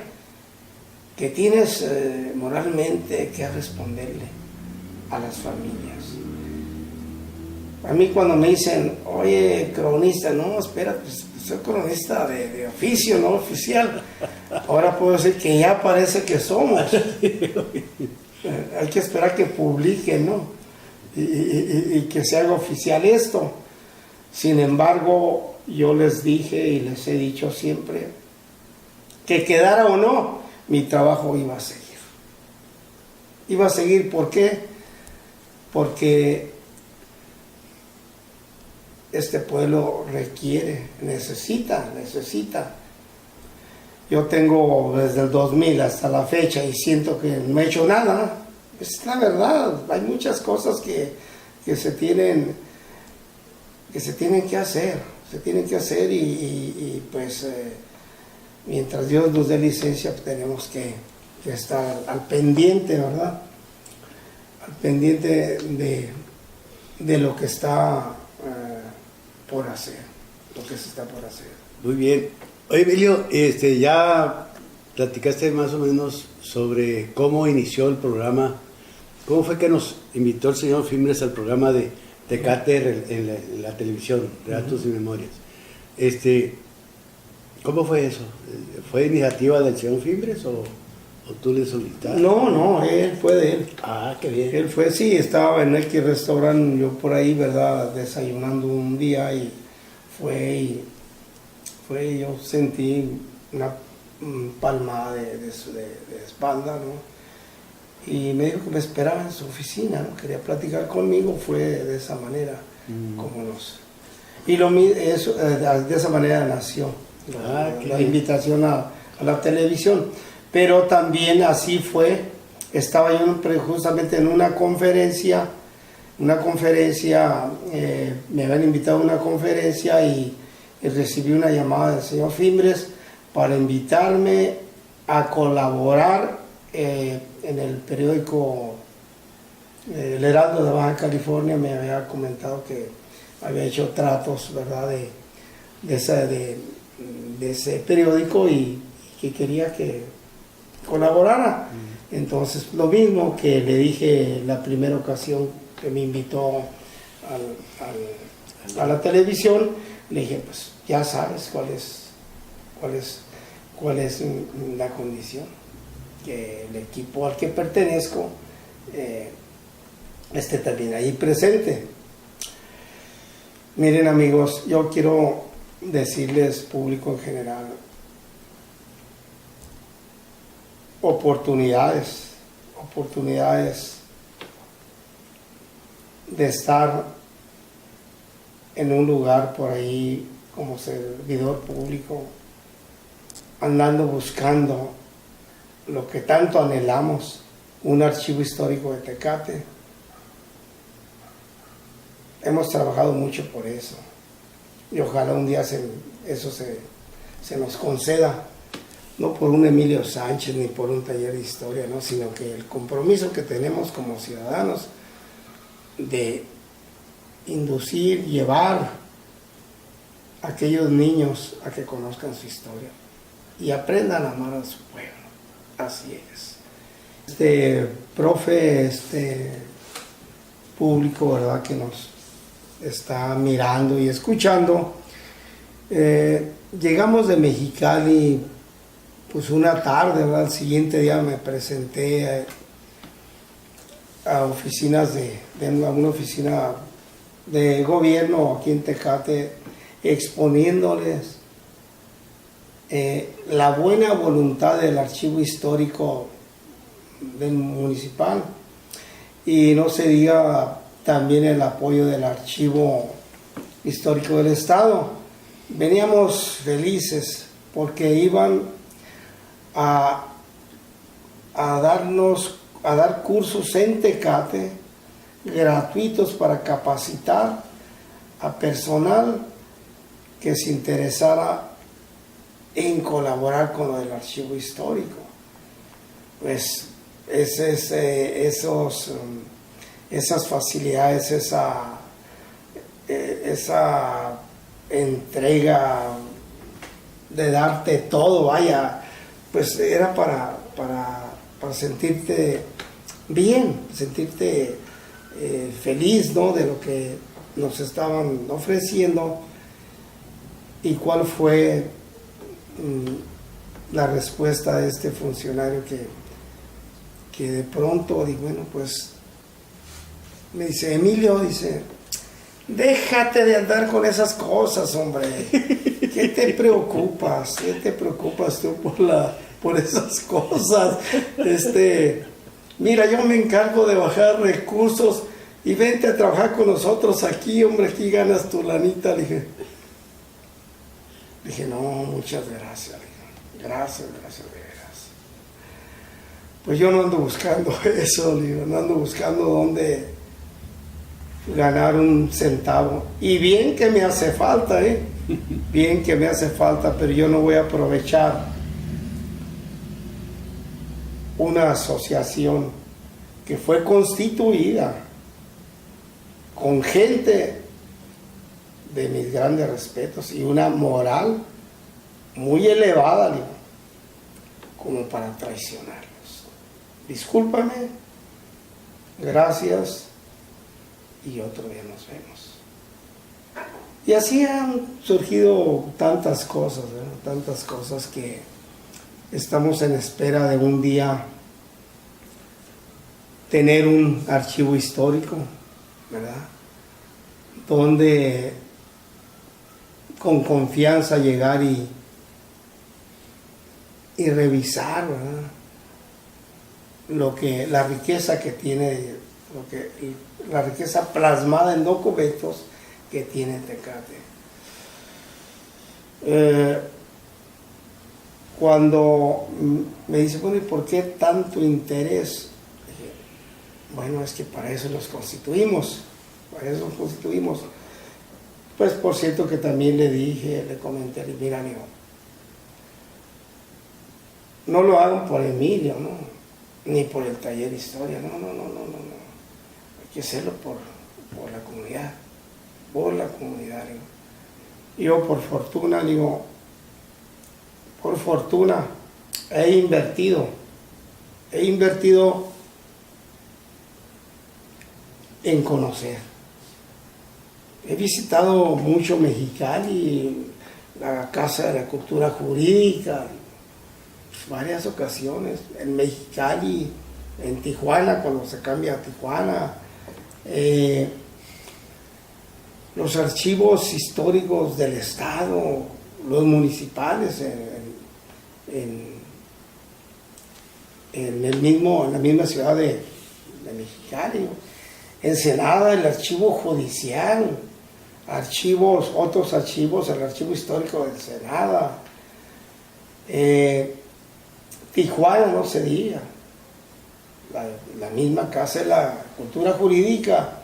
que tienes moralmente que responderle a las familias. A mí cuando me dicen, oye, cronista, no, espera, pues soy cronista de oficio, no oficial. Ahora puedo decir que ya parece que somos. Hay que esperar que publiquen, ¿no? Y que se haga oficial esto. Sin embargo, yo les dije y les he dicho siempre que quedara o no, mi trabajo iba a seguir. Iba a seguir, ¿por qué? Porque este pueblo necesita. Yo tengo desde el 2000 hasta la fecha y siento que no he hecho nada. Es la verdad, hay muchas cosas que se tienen que hacer. Y pues mientras Dios nos dé licencia, pues tenemos que estar al pendiente, ¿verdad? Al pendiente de lo que está por hacer, lo que se está por hacer. Muy bien. Oye, Emilio, ya platicaste más o menos sobre cómo inició el programa. ¿Cómo fue que nos invitó el señor Fimbres al programa de Tecate en la televisión, Relatos y Memorias? ¿Cómo fue eso? ¿Fue iniciativa del señor Fimbres o tú le solicitaste? No, él fue de él. Ah, qué bien. Él fue, sí, estaba en X restaurante, yo por ahí, ¿verdad? Desayunando un día y yo sentí una palmada de espalda, ¿no? Y me dijo que me esperaba en su oficina, ¿no? Quería platicar conmigo, fue de esa manera como nos... Y de esa manera nació la invitación a la televisión. Pero también así fue, estaba yo justamente en una conferencia, me habían invitado a una conferencia y recibí una llamada del señor Fimbres para invitarme a colaborar en el periódico El Heraldo de Baja California. Me había comentado que había hecho tratos, ¿verdad?, de ese periódico y que quería que colaborara. Entonces, lo mismo que le dije la primera ocasión que me invitó a la televisión, le dije, pues ya sabes cuál es la condición, que el equipo al que pertenezco esté también ahí presente. Miren, amigos, yo quiero decirles, público en general, oportunidades de estar en un lugar por ahí como servidor público, andando buscando lo que tanto anhelamos, un archivo histórico de Tecate. Hemos trabajado mucho por eso y ojalá un día eso se nos conceda, no por un Emilio Sánchez ni por un taller de historia, ¿no?, sino que el compromiso que tenemos como ciudadanos de inducir, llevar a aquellos niños a que conozcan su historia y aprendan a amar a su pueblo. Así es. Profe, público, ¿verdad?, que nos está mirando y escuchando, llegamos de Mexicali pues una tarde, ¿verdad? El siguiente día me presenté a oficinas a una oficina de gobierno aquí en Tecate, exponiéndoles la buena voluntad del archivo histórico del municipal, y no se diga también el apoyo del archivo histórico del estado. Veníamos felices porque iban a dar cursos en Tecate gratuitos para capacitar a personal que se interesara en colaborar con lo del archivo histórico. Pues esas facilidades, esa entrega de darte todo, vaya, pues era para sentirte bien, sentirte feliz, ¿no?, de lo que nos estaban ofreciendo. ¿Y cuál fue la respuesta de este funcionario que de pronto digo, bueno, pues me dice, Emilio, dice, déjate de andar con esas cosas, hombre. ¿Qué te preocupas? ¿Qué te preocupas tú por esas cosas? Mira, yo me encargo de bajar recursos y vente a trabajar con nosotros aquí, hombre, aquí ganas tu lanita. Le dije, no, muchas gracias. Gracias, de veras. Pues yo no ando buscando eso, no ando buscando dónde ganar un centavo. Y bien que me hace falta, bien que me hace falta, pero yo no voy a aprovechar una asociación que fue constituida con gente de mis grandes respetos y una moral muy elevada, digo, como para traicionarlos. Discúlpame, gracias y otro día nos vemos. Y así han surgido tantas cosas, ¿verdad? Tantas cosas que estamos en espera de un día tener un archivo histórico, ¿verdad? Donde con confianza llegar y revisar, ¿verdad? La riqueza que tiene, la riqueza plasmada en documentos que tiene Tecate. Cuando me dice, bueno, ¿y por qué tanto interés? Dije, bueno, es que para eso nos constituimos, Pues por cierto que también le comenté, mira, amigo, no lo hagan por Emilio, ¿no? Ni por el taller de historia, no. Hay que hacerlo por la comunidad, digo. Yo por fortuna he invertido en conocer. He visitado mucho Mexicali, la Casa de la Cultura Jurídica, varias ocasiones, en Mexicali, en Tijuana, cuando se cambia a Tijuana, los archivos históricos del Estado, los municipales en la misma ciudad de Mexicali, Ensenada, el archivo judicial, otros archivos, el archivo histórico de Ensenada, Tijuana, no se diga, la misma Casa de la Cultura Jurídica,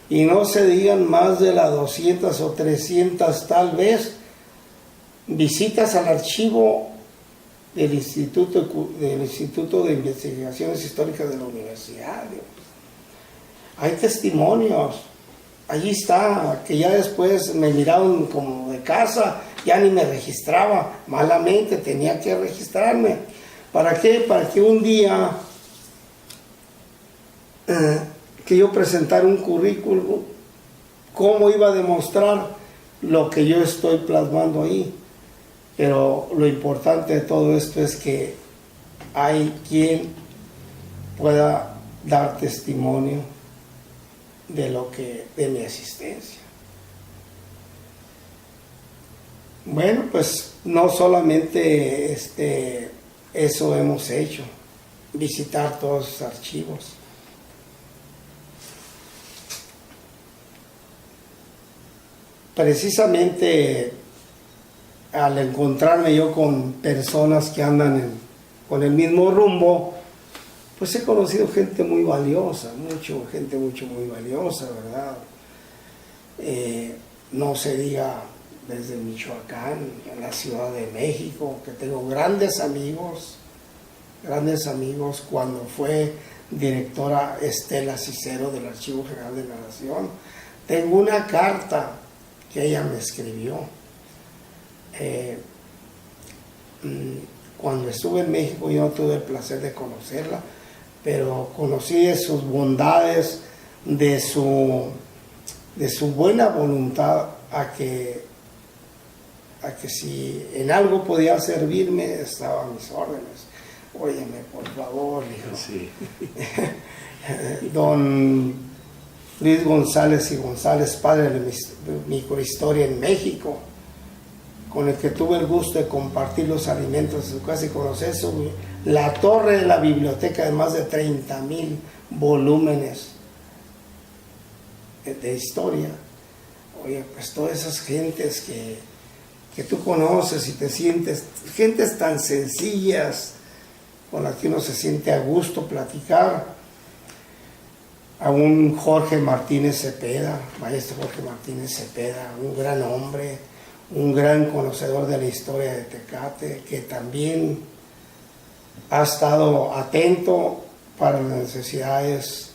y no se digan más de las 200 o 300 tal vez visitas al archivo del Instituto de Investigaciones Históricas de la Universidad. Hay testimonios, allí está, que ya después me miraron como de casa, ya ni me registraba, malamente tenía que registrarme. ¿Para qué? Para que un día que yo presentara un currículum, cómo iba a demostrar lo que yo estoy plasmando ahí. Pero lo importante de todo esto es que hay quien pueda dar testimonio de mi asistencia. Bueno, pues no solamente eso hemos hecho, visitar todos los archivos. Precisamente al encontrarme yo con personas que andan con el mismo rumbo, pues he conocido gente muy valiosa, gente muy valiosa, ¿verdad? No se diga desde Michoacán, en la Ciudad de México, que tengo grandes amigos, cuando fue directora Estela Cicero del Archivo General de la Nación. Tengo una carta que ella me escribió. Cuando estuve en México yo no tuve el placer de conocerla, pero conocí de sus bondades, de su buena voluntad a que si en algo podía servirme, estaba a mis órdenes. Óyeme, por favor, dijo. Sí. Don Luis González y González, padre de mi microhistoria en México, con el que tuve el gusto de compartir los alimentos de su casa y conocer la torre de la biblioteca de más de 30,000 volúmenes de historia. Oye, pues todas esas gentes que tú conoces y te sientes, gentes tan sencillas con las que uno se siente a gusto platicar. A un Jorge Martínez Cepeda, maestro Jorge Martínez Cepeda, un gran hombre, un gran conocedor de la historia de Tecate, que también ha estado atento para las necesidades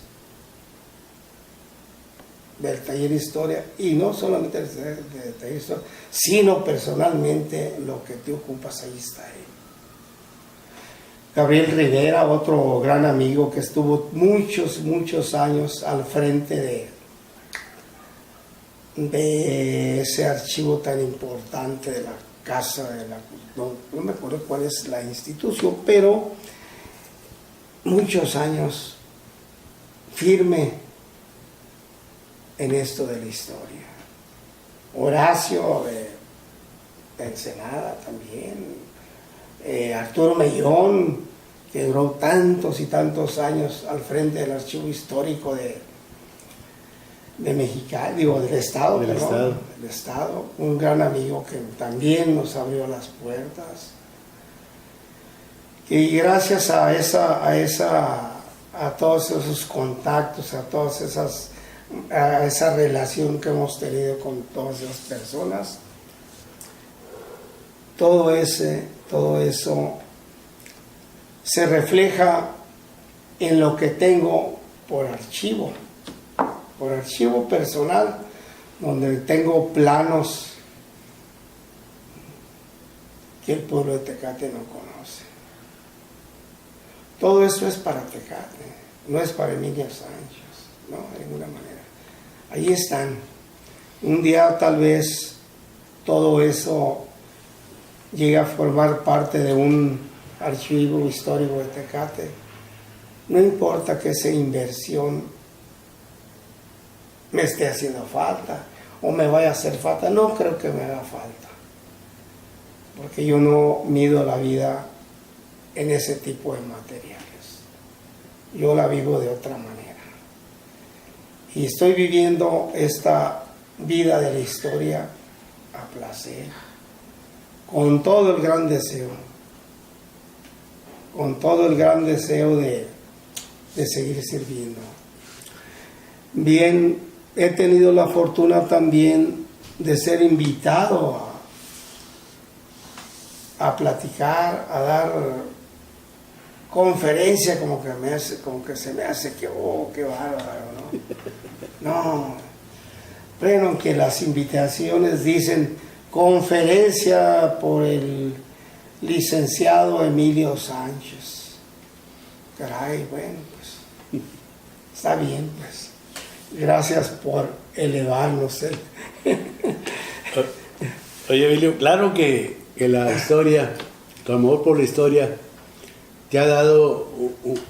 del taller de historia, y no solamente del taller de historia, sino personalmente lo que tú ocupas, ahí está él. Gabriel Rivera, otro gran amigo que estuvo muchos años al frente de ese archivo tan importante de la casa, no me acuerdo cuál es la institución, pero muchos años firme en esto de la historia. Horacio de Ensenada también, Arturo Mellón, que duró tantos y tantos años al frente del archivo histórico de Mexicali, digo, del Estado, del Estado, un gran amigo que también nos abrió las puertas. Y gracias a todos esos contactos, a esa relación que hemos tenido con todas esas personas, todo eso se refleja en lo que tengo por archivo personal, donde tengo planos que el pueblo de Tecate no conoce. Todo eso es para Tecate, no es para Emilio Sánchez, no, de ninguna manera. Ahí están. Un día tal vez todo eso llega a formar parte de un archivo histórico de Tecate. No importa que esa inversión me esté haciendo falta o me vaya a hacer falta, no creo que me haga falta, porque yo no mido la vida en ese tipo de materiales. Yo la vivo de otra manera. Y estoy viviendo esta vida de la historia a placer, con todo el gran deseo, de seguir sirviendo. Bien, he tenido la fortuna también de ser invitado a platicar, a dar conferencia, como que se me hace que, oh, qué bárbaro, ¿no? No, pero que las invitaciones dicen conferencia por el licenciado Emilio Sánchez. Caray, bueno, pues está bien, pues. Gracias por elevarnos. Oye, Emilio, claro que la historia, tu amor por la historia, te ha dado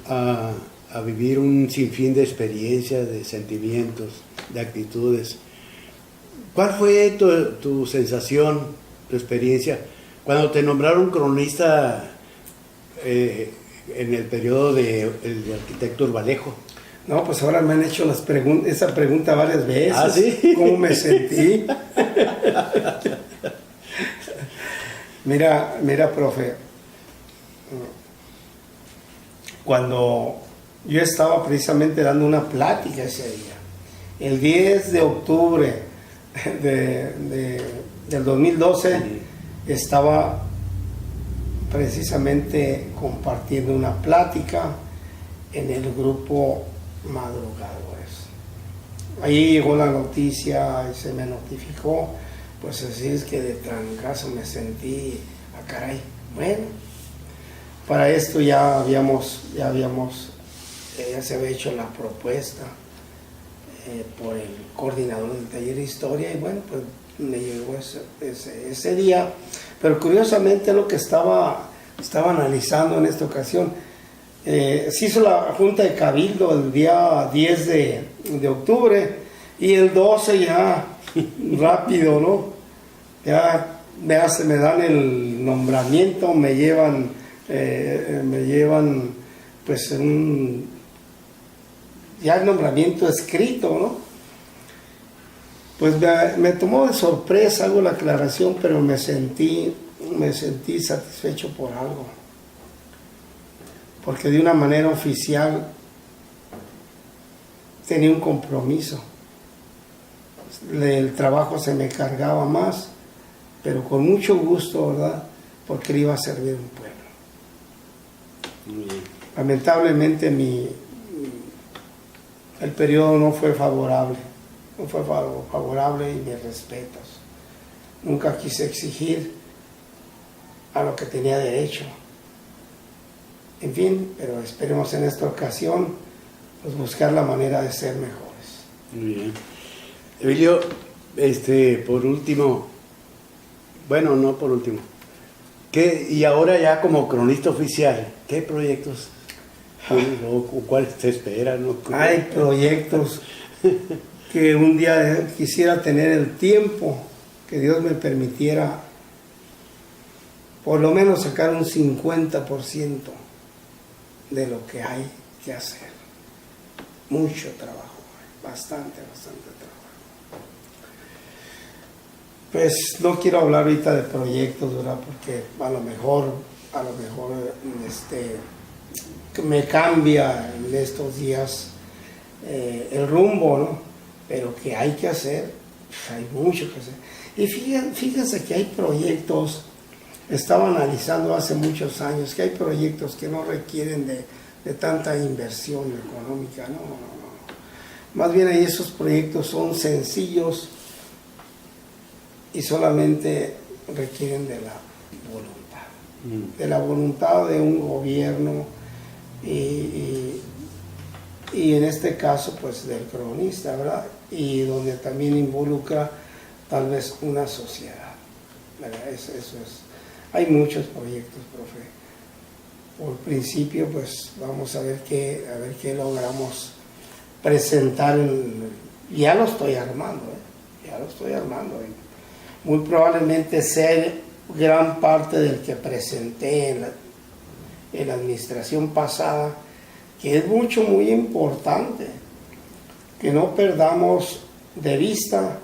a vivir un sinfín de experiencias, de sentimientos, de actitudes. ¿Cuál fue tu sensación, tu experiencia, cuando te nombraron cronista en el periodo del arquitecto Urbalejo? No, pues ahora me han hecho esa pregunta varias veces. ¿Ah, sí? ¿Cómo me sentí? Mira, profe, cuando yo estaba precisamente dando una plática ese día, el 10 de octubre del 2012, estaba precisamente compartiendo una plática en el grupo Madrugadores. Ahí llegó la noticia y se me notificó, pues así es que de trancazo me sentí, caray, bueno, para esto ya se había hecho la propuesta por el coordinador del taller de historia, y bueno, pues me llegó ese día, pero curiosamente lo que estaba analizando en esta ocasión, se hizo la junta de cabildo el día 10 de octubre, y el 12 ya rápido, ¿no? Ya me dan el nombramiento, me llevan pues ya el nombramiento escrito, ¿no? Pues me tomó de sorpresa, hago la aclaración, pero me sentí satisfecho por algo, porque de una manera oficial tenía un compromiso. El trabajo se me cargaba más, pero con mucho gusto, ¿verdad? Porque le iba a servir a un pueblo. Lamentablemente el periodo no fue favorable no fue favorable y mis respetos. Nunca quise exigir a lo que tenía derecho. En fin, pero esperemos en esta ocasión pues buscar la manera de ser mejores. Muy bien. Emilio, por último, bueno, no por último, y ahora ya como cronista oficial, ¿qué proyectos o cuáles te esperan? ¿No? Hay proyectos que un día quisiera tener el tiempo que Dios me permitiera por lo menos sacar un 50% de lo que hay que hacer. Mucho trabajo, bastante trabajo. Pues no quiero hablar ahorita de proyectos, ¿verdad? Porque a lo mejor que me cambia en estos días el rumbo, ¿no? Pero que hay que hacer, hay mucho que hacer. Y fíjense que hay proyectos, estaba analizando hace muchos años, que hay proyectos que no requieren de tanta inversión económica, no. Más bien ahí esos proyectos son sencillos y solamente requieren de la voluntad, de la voluntad de un gobierno y en este caso pues del cronista, ¿verdad? Y donde también involucra tal vez una sociedad, ¿verdad? Eso es. Hay muchos proyectos, profe. Por principio pues vamos a ver qué logramos presentar. Ya lo estoy armando, muy probablemente sea gran parte del que presenté en la administración pasada, que es muy importante que no perdamos de vista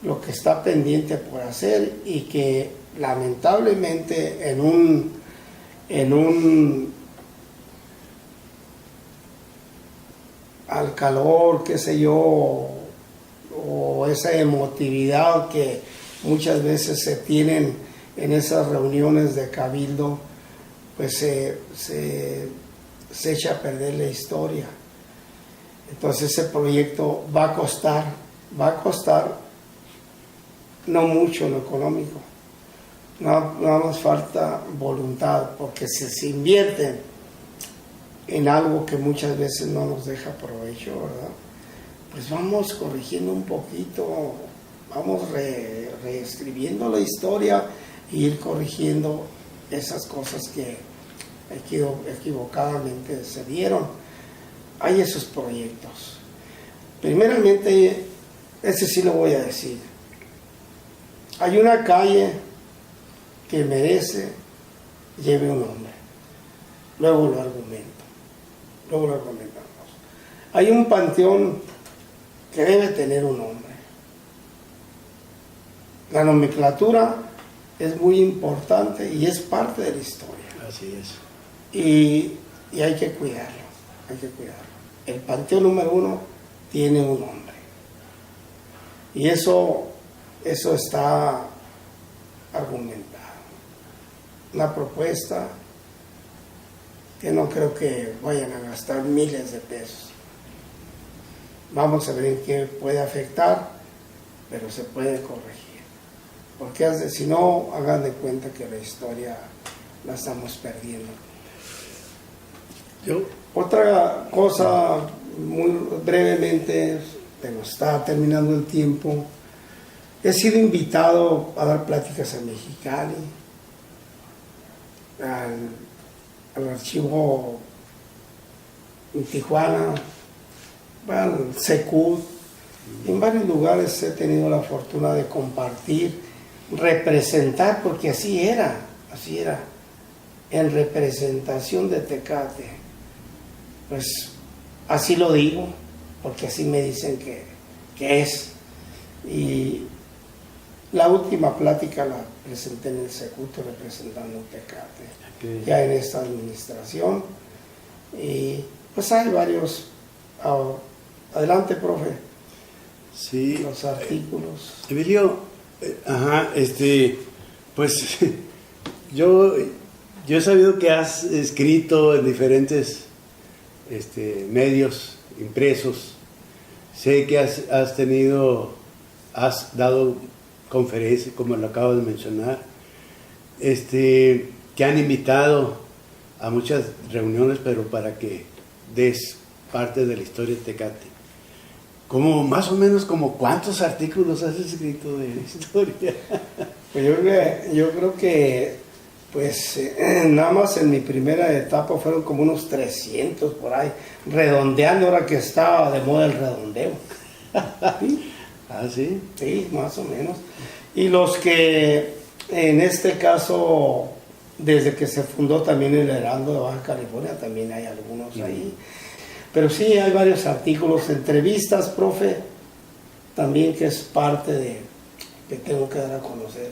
lo que está pendiente por hacer y que lamentablemente al calor, qué sé yo, o esa emotividad que muchas veces se tienen en esas reuniones de cabildo, pues se echa a perder la historia. Entonces ese proyecto va a costar no mucho en lo económico, nada más falta voluntad, porque si se invierte en algo que muchas veces no nos deja provecho, ¿verdad? Pues vamos corrigiendo un poquito, vamos reescribiendo la historia e ir corrigiendo esas cosas que equivocadamente se dieron. Hay esos proyectos. Primeramente, ese sí lo voy a decir. Hay una calle que merece lleve un nombre. Luego lo argumentamos. Hay un panteón que debe tener un nombre. La nomenclatura es muy importante y es parte de la historia. Así es. Y hay que cuidarlo. El panteón número 1 tiene un nombre. Y eso está argumentado. Una propuesta que no creo que vayan a gastar miles de pesos. Vamos a ver en qué puede afectar, pero se puede corregir. Porque si no, hagan de cuenta que la historia la estamos perdiendo. Otra cosa, muy brevemente, nos está terminando el tiempo. He sido invitado a dar pláticas en Mexicali, al archivo en Tijuana, al Secud. En varios lugares he tenido la fortuna de compartir, representar, porque así era, en representación de Tecate. Pues así lo digo, porque así me dicen que es. Y la última plática la presenté en el Secuto representando Tecate, ya en esta administración. Y pues hay varios. Adelante, profe. Sí. Los artículos. Emilio, pues yo he sabido que has escrito en diferentes medios impresos, Sé que has dado conferencias, como lo acabo de mencionar, te han invitado a muchas reuniones, pero para que des parte de la historia de Tecate. Como más o menos como ¿cuántos artículos has escrito de la historia? Pues yo creo que pues nada más en mi primera etapa fueron como unos 300 por ahí, redondeando ahora que estaba de moda el redondeo. ¿Sí? ¿Ah, sí? Sí, más o menos. Y los que en este caso, desde que se fundó también el Heraldo de Baja California, también hay algunos ahí. Pero sí, hay varios artículos, entrevistas, profe, también que es parte de que tengo que dar a conocer.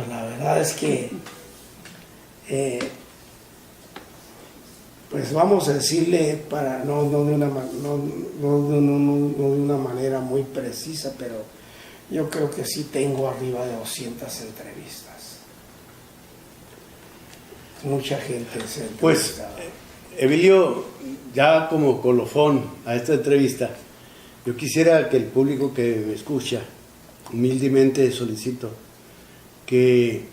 La verdad es que, pues vamos a decirle, para no de una manera muy precisa, pero yo creo que sí tengo arriba de 200 entrevistas. Mucha gente se ha Pues, Emilio, ya como colofón a esta entrevista, yo quisiera que el público que me escucha, humildemente solicito que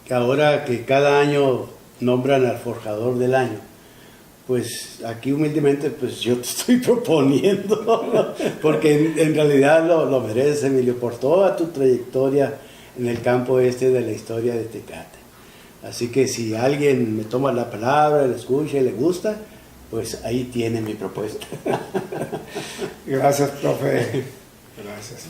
ahora que cada año nombran al forjador del año, pues aquí humildemente pues yo te estoy proponiendo, porque en realidad lo mereces, Emilio, por toda tu trayectoria en el campo de la historia de Tecate. Así que si alguien me toma la palabra, le escucha y le gusta, pues ahí tiene mi propuesta. Gracias, profe. Gracias.